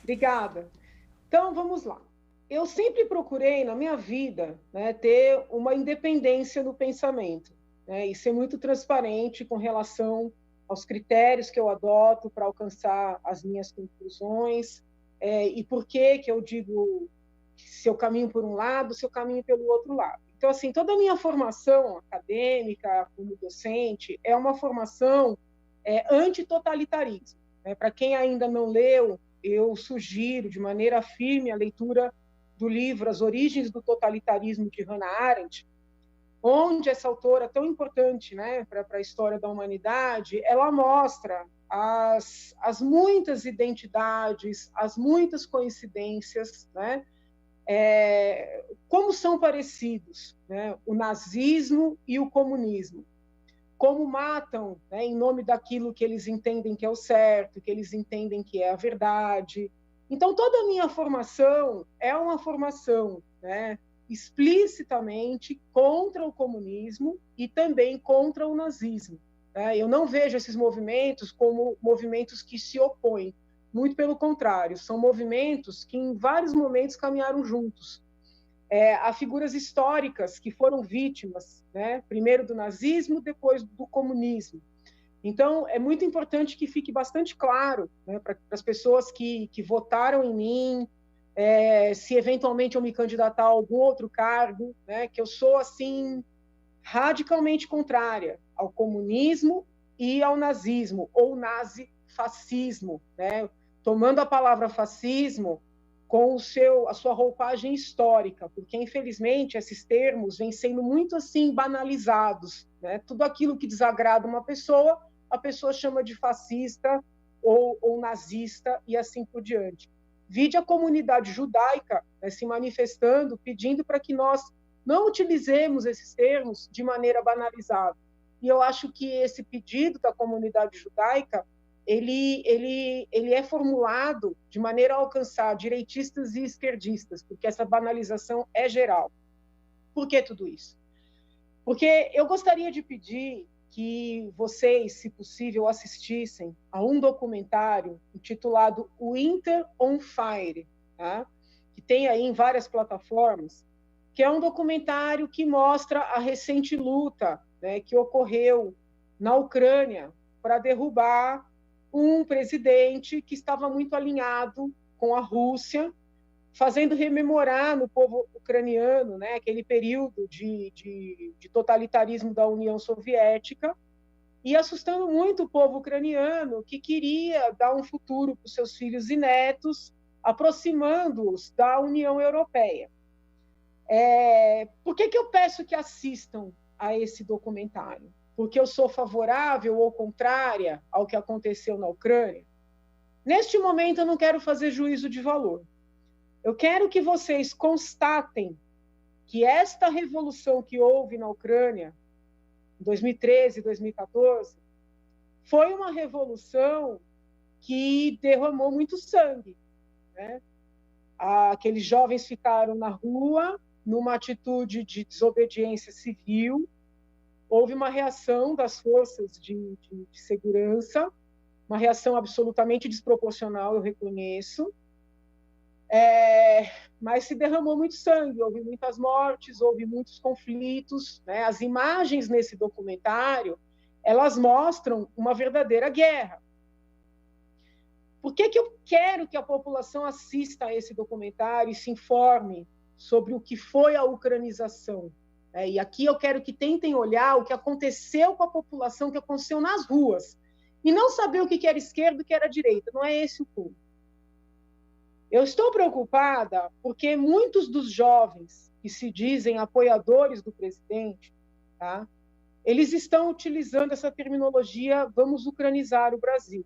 Obrigada. Então, vamos lá. Eu sempre procurei, na minha vida, né, ter uma independência no pensamento, né, e ser muito transparente com relação aos critérios que eu adoto para alcançar as minhas conclusões, e por que eu digo se eu caminho por um lado, se eu caminho pelo outro lado. Então, assim, toda a minha formação acadêmica, como docente, é uma formação antitotalitarismo. Né? Para quem ainda não leu, eu sugiro de maneira firme a leitura do livro As Origens do Totalitarismo, de Hannah Arendt, onde essa autora tão importante, né, para a história da humanidade, ela mostra as muitas identidades, as muitas coincidências, né, como são parecidos, né, o nazismo e o comunismo, como matam, né, em nome daquilo que eles entendem que é o certo, que eles entendem que é a verdade. Então, toda a minha formação é uma formação, né, explicitamente contra o comunismo e também contra o nazismo. Né? Eu não vejo esses movimentos como movimentos que se opõem, muito pelo contrário, são movimentos que em vários momentos caminharam juntos. Há figuras históricas que foram vítimas, né? Primeiro do nazismo, depois do comunismo. Então, é muito importante que fique bastante claro, né, para as pessoas que votaram em mim, se eventualmente eu me candidatar a algum outro cargo, né, que eu sou, assim, radicalmente contrária ao comunismo e ao nazismo, ou nazifascismo, né? Tomando a palavra fascismo com a sua roupagem histórica, porque, infelizmente, esses termos vêm sendo muito, assim, banalizados, né? Tudo aquilo que desagrada uma pessoa, a pessoa chama de fascista ou nazista e assim por diante. Vide a comunidade judaica, né, se manifestando, pedindo para que nós não utilizemos esses termos de maneira banalizada. E eu acho que esse pedido da comunidade judaica ele é formulado de maneira a alcançar direitistas e esquerdistas, porque essa banalização é geral. Por que tudo isso? Porque eu gostaria de pedir que vocês, se possível, assistissem a um documentário intitulado Winter on Fire, tá? Que tem aí em várias plataformas, que é um documentário que mostra a recente luta, né, que ocorreu na Ucrânia para derrubar um presidente que estava muito alinhado com a Rússia, fazendo rememorar no povo ucraniano, né, aquele período de totalitarismo da União Soviética, e assustando muito o povo ucraniano, que queria dar um futuro para os seus filhos e netos, aproximando-os da União Europeia. Por que eu peço que assistam a esse documentário? Porque eu sou favorável ou contrária ao que aconteceu na Ucrânia? Neste momento, eu não quero fazer juízo de valor. Eu quero que vocês constatem que esta revolução que houve na Ucrânia, em 2013, 2014, foi uma revolução que derramou muito sangue. Né? Aqueles jovens ficaram na rua, numa atitude de desobediência civil, houve uma reação das forças de segurança, uma reação absolutamente desproporcional, eu reconheço, mas se derramou muito sangue, houve muitas mortes, houve muitos conflitos. Né? As imagens nesse documentário, elas mostram uma verdadeira guerra. Por que eu quero que a população assista a esse documentário e se informe sobre o que foi a ucranização? E aqui eu quero que tentem olhar o que aconteceu com a população, o que aconteceu nas ruas, e não saber o que era esquerda e o que era direita. Não é esse o ponto. Eu estou preocupada porque muitos dos jovens que se dizem apoiadores do presidente, tá, eles estão utilizando essa terminologia, vamos ucranizar o Brasil.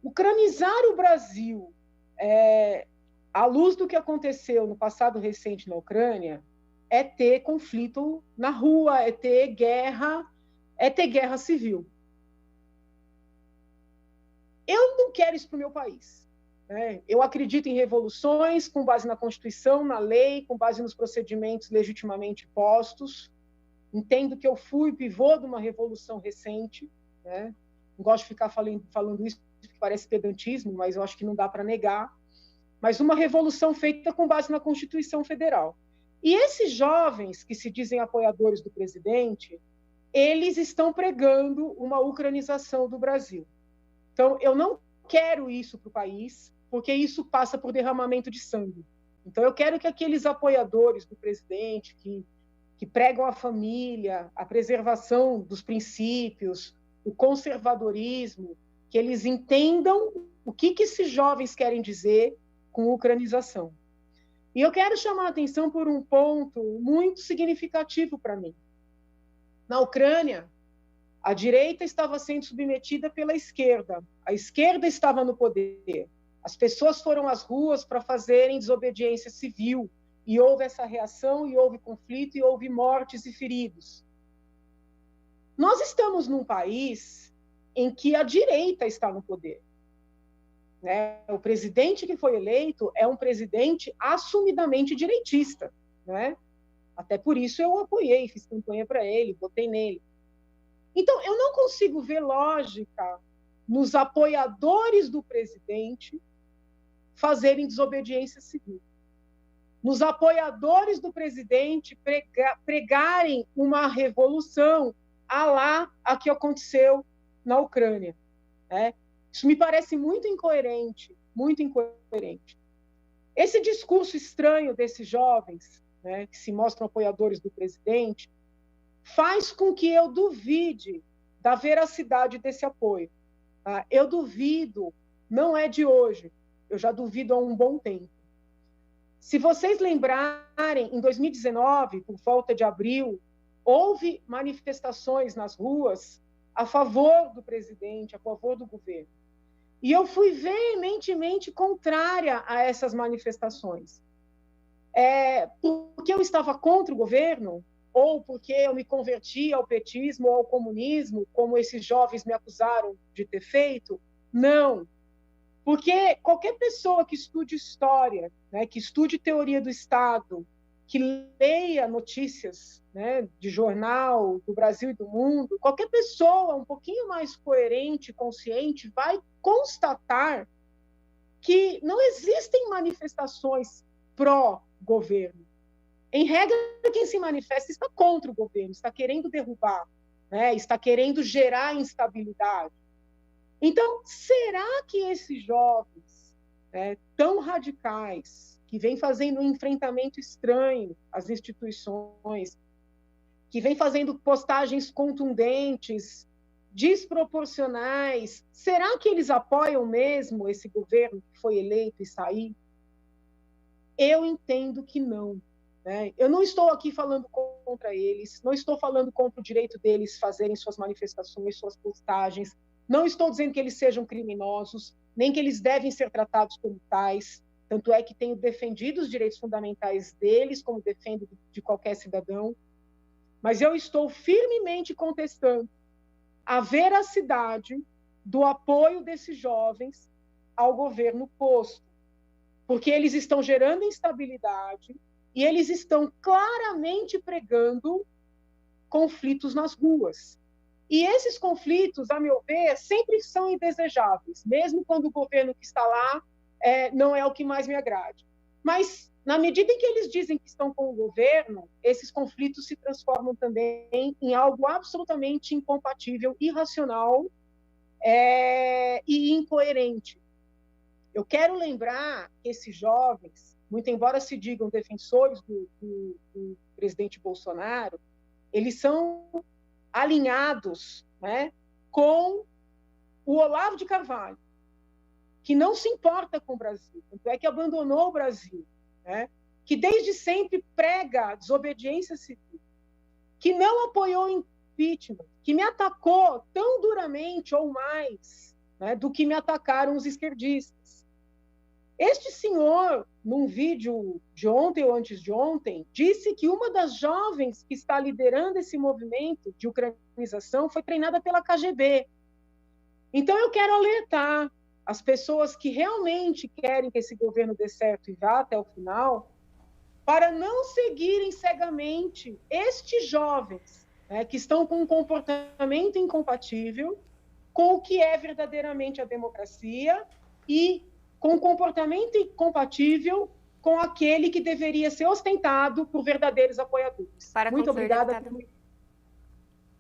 Ucranizar o Brasil, à luz do que aconteceu no passado recente na Ucrânia, é ter conflito na rua, é ter guerra civil. Eu não quero isso para o meu país. Né? Eu acredito em revoluções com base na Constituição, na lei, com base nos procedimentos legitimamente postos. Entendo que eu fui pivô de uma revolução recente. Né? Não gosto de ficar falando isso, que parece pedantismo, mas eu acho que não dá para negar, mas uma revolução feita com base na Constituição Federal. E esses jovens que se dizem apoiadores do presidente, eles estão pregando uma ucranização do Brasil. Então, eu não quero isso para o país, porque isso passa por derramamento de sangue. Então, eu quero que aqueles apoiadores do presidente, que pregam a família, a preservação dos princípios, o conservadorismo, que eles entendam o que esses jovens querem dizer com ucranização. E eu quero chamar a atenção por um ponto muito significativo para mim. Na Ucrânia, a direita estava sendo submetida pela esquerda. A esquerda estava no poder. As pessoas foram às ruas para fazerem desobediência civil. E houve essa reação, e houve conflito, e houve mortes e feridos. Nós estamos num país em que a direita está no poder. Né? O presidente que foi eleito é um presidente assumidamente direitista. Né? Até por isso eu o apoiei, fiz campanha para ele, votei nele. Então, eu não consigo ver lógica nos apoiadores do presidente fazerem desobediência civil. Nos apoiadores do presidente pregarem uma revolução à lá a que aconteceu na Ucrânia. Né? Isso me parece muito incoerente, muito incoerente. Esse discurso estranho desses jovens, né, que se mostram apoiadores do presidente, faz com que eu duvide da veracidade desse apoio. Tá? Eu duvido, não é de hoje, eu já duvido há um bom tempo. Se vocês lembrarem, em 2019, por volta de abril, houve manifestações nas ruas a favor do presidente, a favor do governo. E eu fui veementemente contrária a essas manifestações. Porque eu estava contra o governo, ou porque eu me converti ao petismo ou ao comunismo, como esses jovens me acusaram de ter feito? Não. Porque qualquer pessoa que estude história, né, que estude teoria do Estado, que leia notícias, né, de jornal do Brasil e do mundo, qualquer pessoa um pouquinho mais coerente, consciente, vai constatar que não existem manifestações pró-governo. Em regra, quem se manifesta está contra o governo, está querendo derrubar, né, está querendo gerar instabilidade. Então, será que esses jovens, né, tão radicais, que vêm fazendo um enfrentamento estranho às instituições, que vêm fazendo postagens contundentes, desproporcionais, será que eles apoiam mesmo esse governo que foi eleito e sair? Eu entendo que não. Né? Eu não estou aqui falando contra eles, não estou falando contra o direito deles fazerem suas manifestações, suas postagens, não estou dizendo que eles sejam criminosos, nem que eles devem ser tratados como tais, tanto é que tenho defendido os direitos fundamentais deles, como defendo de qualquer cidadão, mas eu estou firmemente contestando a veracidade do apoio desses jovens ao governo posto, porque eles estão gerando instabilidade e eles estão claramente pregando conflitos nas ruas. E esses conflitos, a meu ver, sempre são indesejáveis, mesmo quando o governo que está lá não é o que mais me agrade. Mas, na medida em que eles dizem que estão com o governo, esses conflitos se transformam também em algo absolutamente incompatível, irracional e incoerente. Eu quero lembrar que esses jovens, muito embora se digam defensores do presidente Bolsonaro, eles são alinhados, né, com o Olavo de Carvalho, que não se importa com o Brasil, tanto é que abandonou o Brasil, né, que desde sempre prega desobediência civil, que não apoiou impeachment, que me atacou tão duramente ou mais, né, do que me atacaram os esquerdistas. Este senhor, num vídeo de ontem ou antes de ontem, disse que uma das jovens que está liderando esse movimento de ucranização foi treinada pela KGB. Então, eu quero alertar as pessoas que realmente querem que esse governo dê certo e vá até o final, para não seguirem cegamente estes jovens, né, que estão com um comportamento incompatível com o que é verdadeiramente a democracia e com um comportamento incompatível com aquele que deveria ser ostentado por verdadeiros apoiadores. Muito obrigada.